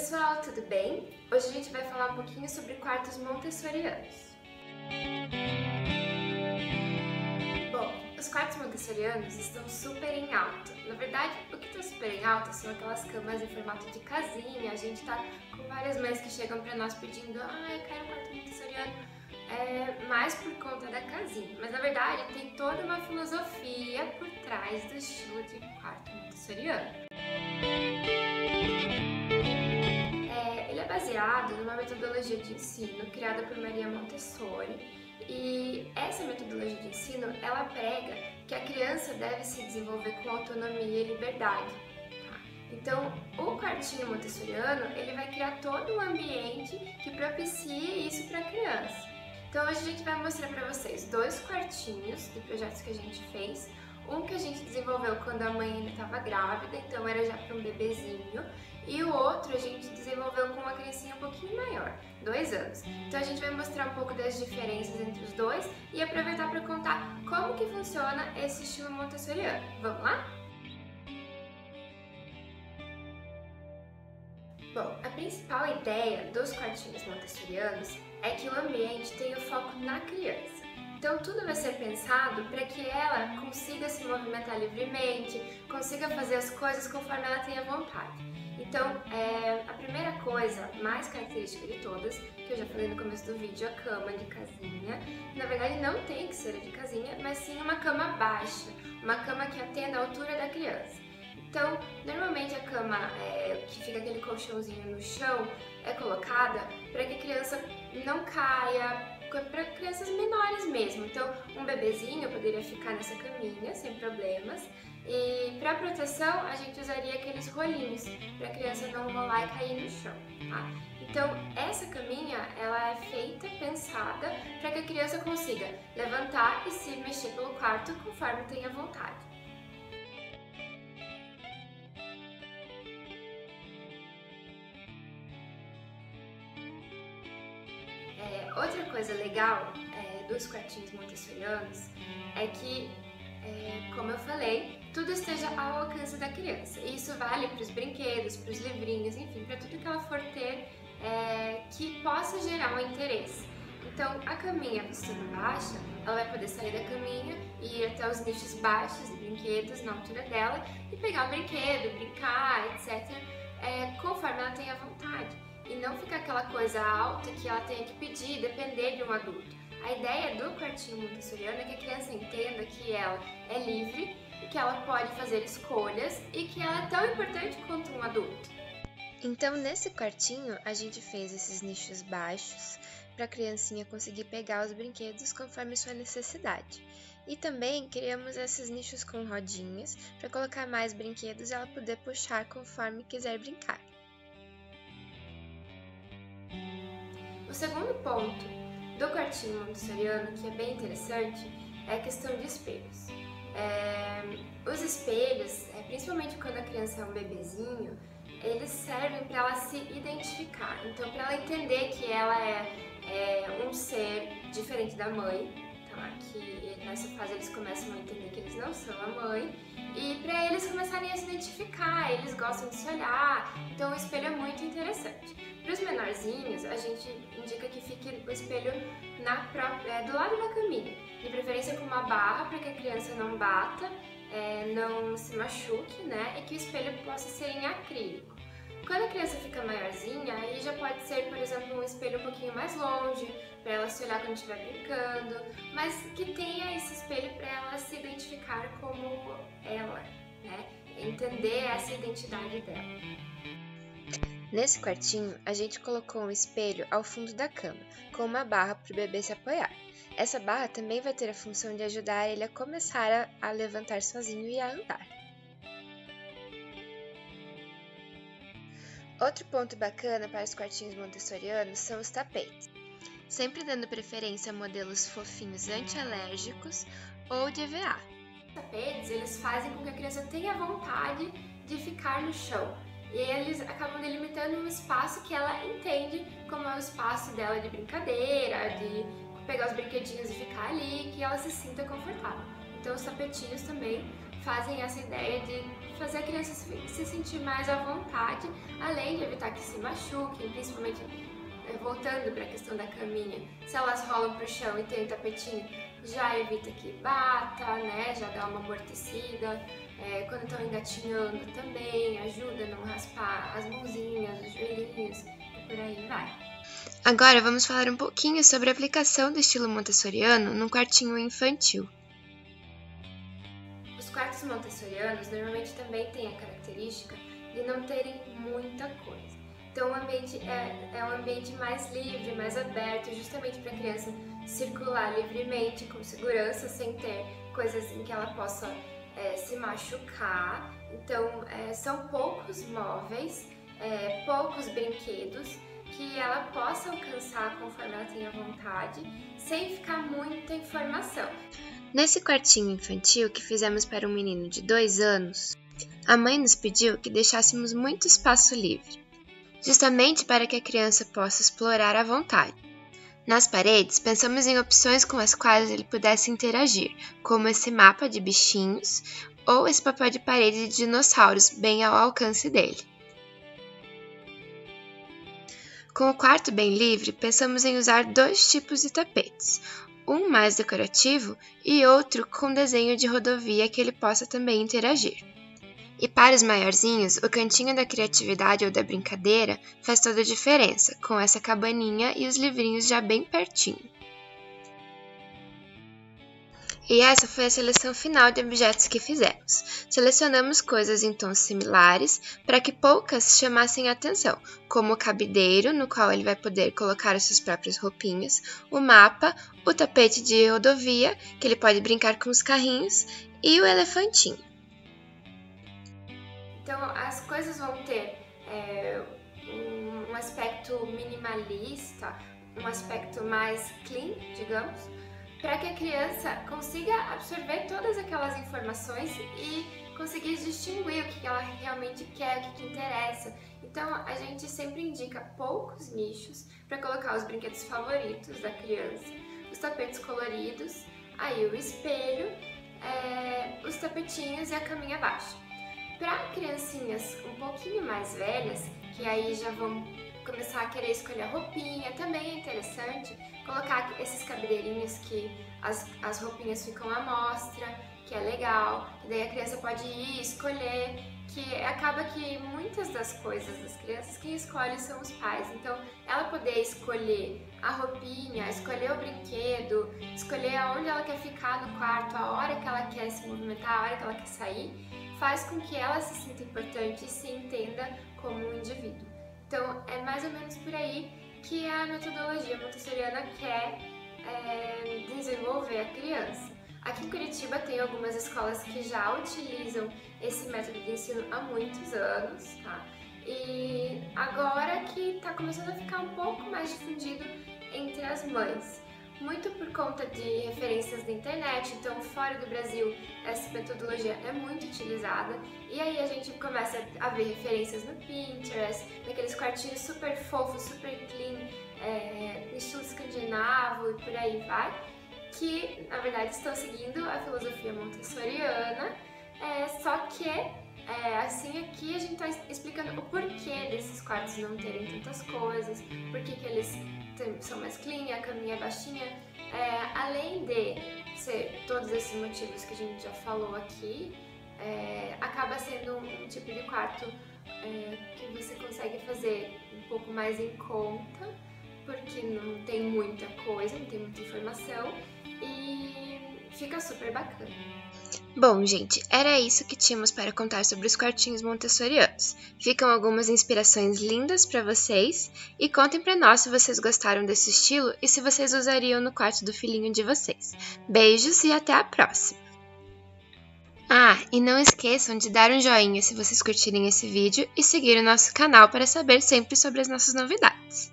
pessoal, tudo bem? Hoje a gente vai falar um pouquinho sobre quartos montessorianos. Bom, os quartos montessorianos estão super em alta. Na verdade, o que está super em alta são aquelas camas em formato de casinha. A gente tá com várias mães que chegam para nós pedindo eu quero um quarto montessoriano, mais por conta da casinha. Mas na verdade tem toda uma filosofia por trás do estilo de quarto montessoriano. Ele é baseado numa metodologia de ensino criada por Maria Montessori, e essa metodologia de ensino, ela prega que a criança deve se desenvolver com autonomia e liberdade. Tá? Então, o quartinho montessoriano, ele vai criar todo um ambiente que propicie isso para a criança. Então, hoje a gente vai mostrar para vocês dois quartinhos de projetos que a gente fez. Um que a gente desenvolveu quando a mãe ainda estava grávida, então era já para um bebezinho. E o outro a gente desenvolveu com uma criancinha um pouquinho maior, 2 anos. Então a gente vai mostrar um pouco das diferenças entre os dois e aproveitar para contar como que funciona esse estilo montessoriano. Vamos lá? Bom, a principal ideia dos quartinhos montessorianos é que o ambiente tenha o foco na criança. Então tudo vai ser pensado para que ela consiga se movimentar livremente, consiga fazer as coisas conforme ela tenha vontade. Então, a primeira coisa mais característica de todas, que eu já falei no começo do vídeo, a cama de casinha. Na verdade não tem que ser de casinha, mas sim uma cama baixa, uma cama que atenda à altura da criança. Então, normalmente a cama que fica aquele colchãozinho no chão é colocada para que a criança não caia, para crianças menores mesmo. Então, um bebezinho poderia ficar nessa caminha sem problemas. E para proteção, a gente usaria aqueles rolinhos para a criança não rolar e cair no chão, tá? Então, essa caminha, ela é feita, pensada para que a criança consiga levantar e se mexer pelo quarto conforme tenha vontade. Outra coisa legal dos quartinhos montessorianos é que, como eu falei, tudo esteja ao alcance da criança. E isso vale para os brinquedos, para os livrinhos, enfim, para tudo que ela for ter que possa gerar um interesse. Então, a caminha vestida baixa, ela vai poder sair da caminha e ir até os nichos baixos de brinquedos na altura dela e pegar o brinquedo, brincar, etc., conforme ela tenha vontade. E não ficar aquela coisa alta que ela tenha que pedir, depender de um adulto. A ideia do quartinho montessoriano é que a criança entenda que ela é livre, que ela pode fazer escolhas e que ela é tão importante quanto um adulto. Então, nesse quartinho, a gente fez esses nichos baixos para a criancinha conseguir pegar os brinquedos conforme sua necessidade. E também criamos esses nichos com rodinhas para colocar mais brinquedos e ela poder puxar conforme quiser brincar. O segundo ponto do quartinho montessoriano, que é bem interessante, é a questão de espelhos. Os espelhos, principalmente quando a criança é um bebezinho, eles servem para ela se identificar. Então, para ela entender que ela é um ser diferente da mãe, tá? Que nessa fase eles começam a entender que eles não são a mãe, e para eles começarem a se identificar, eles gostam de se olhar, então o espelho é muito interessante. Para os menorzinhos, a gente indica que fique o espelho do lado da caminha, de preferência com uma barra para que a criança não bata, não se machuque, né? E que o espelho possa ser em acrílico. Quando a criança fica maiorzinha, aí já pode ser, por exemplo, um espelho um pouquinho mais longe, para ela se olhar quando estiver brincando, mas que tenha esse espelho para ela se identificar como ela, né? Entender essa identidade dela. Nesse quartinho, a gente colocou um espelho ao fundo da cama, com uma barra para o bebê se apoiar. Essa barra também vai ter a função de ajudar ele a começar a levantar sozinho e a andar. Outro ponto bacana para os quartinhos montessorianos são os tapetes, sempre dando preferência a modelos fofinhos anti-alérgicos ou de EVA. Os tapetes, eles fazem com que a criança tenha vontade de ficar no chão. E eles acabam delimitando um espaço que ela entende como é o espaço dela de brincadeira, de pegar os brinquedinhos e ficar ali, que ela se sinta confortável. Então os tapetinhos também fazem essa ideia de fazer a criança se sentir mais à vontade, além de evitar que se machuquem, principalmente voltando para a questão da caminha. Se elas rolam para o chão e tem um tapetinho, já evita que bata, né? Já dá uma amortecida. Quando estão engatinhando também, ajuda a não raspar as mãozinhas, os joelhinhos e por aí vai. Agora vamos falar um pouquinho sobre a aplicação do estilo montessoriano num quartinho infantil. Os quartos montessorianos normalmente também têm a característica de não terem muita coisa. Então o ambiente é um ambiente mais livre, mais aberto, justamente para a criança circular livremente, com segurança, sem ter coisas em que ela possa se machucar. Então são poucos móveis, poucos brinquedos que ela possa alcançar conforme ela tenha vontade, sem ficar muita informação. Nesse quartinho infantil que fizemos para um menino de 2 anos, a mãe nos pediu que deixássemos muito espaço livre, justamente para que a criança possa explorar à vontade. Nas paredes, pensamos em opções com as quais ele pudesse interagir, como esse mapa de bichinhos ou esse papel de parede de dinossauros bem ao alcance dele. Com o quarto bem livre, pensamos em usar 2 tipos de tapetes, um mais decorativo e outro com desenho de rodovia que ele possa também interagir. E para os maiorzinhos, o cantinho da criatividade ou da brincadeira faz toda a diferença, com essa cabaninha e os livrinhos já bem pertinho. E essa foi a seleção final de objetos que fizemos. Selecionamos coisas em tons similares para que poucas chamassem atenção, como o cabideiro, no qual ele vai poder colocar as suas próprias roupinhas, o mapa, o tapete de rodovia, que ele pode brincar com os carrinhos, e o elefantinho. Então as coisas vão ter um aspecto minimalista, um aspecto mais clean, digamos, para que a criança consiga absorver todas aquelas informações e conseguir distinguir o que ela realmente quer, o que interessa. Então a gente sempre indica poucos nichos para colocar os brinquedos favoritos da criança, os tapetes coloridos, aí o espelho, os tapetinhos e a caminha baixa. Para criancinhas um pouquinho mais velhas, que aí já vão começar a querer escolher a roupinha, também é interessante colocar esses cabideirinhos que as roupinhas ficam à mostra, que é legal, e daí a criança pode ir escolher, que acaba que muitas das coisas das crianças quem escolhe são os pais, então ela poder escolher a roupinha, escolher o brinquedo, escolher aonde ela quer ficar no quarto, a hora que ela quer se movimentar, a hora que ela quer sair, faz com que ela se sinta importante e se entenda como um indivíduo. Então é mais ou menos por aí que a metodologia montessoriana quer desenvolver a criança. Aqui em Curitiba tem algumas escolas que já utilizam esse método de ensino há muitos anos, tá? E agora que está começando a ficar um pouco mais difundido entre as mães. Muito por conta de referências da internet, então fora do Brasil essa metodologia é muito utilizada e aí a gente começa a ver referências no Pinterest, naqueles quartinhos super fofos, super clean, estilo escandinavo e por aí vai, que na verdade estão seguindo a filosofia montessoriana, só que assim aqui a gente está explicando o porquê desses quartos não terem tantas coisas, por que eles são mais clean, a caminha é baixinha, além de ser todos esses motivos que a gente já falou aqui, acaba sendo um tipo de quarto que você consegue fazer um pouco mais em conta, porque não tem muita coisa, não tem muita informação e fica super bacana. Bom, gente, era isso que tínhamos para contar sobre os quartinhos montessorianos. Ficam algumas inspirações lindas para vocês e contem para nós se vocês gostaram desse estilo e se vocês usariam no quarto do filhinho de vocês. Beijos e até a próxima! E não esqueçam de dar um joinha se vocês curtirem esse vídeo e seguir o nosso canal para saber sempre sobre as nossas novidades.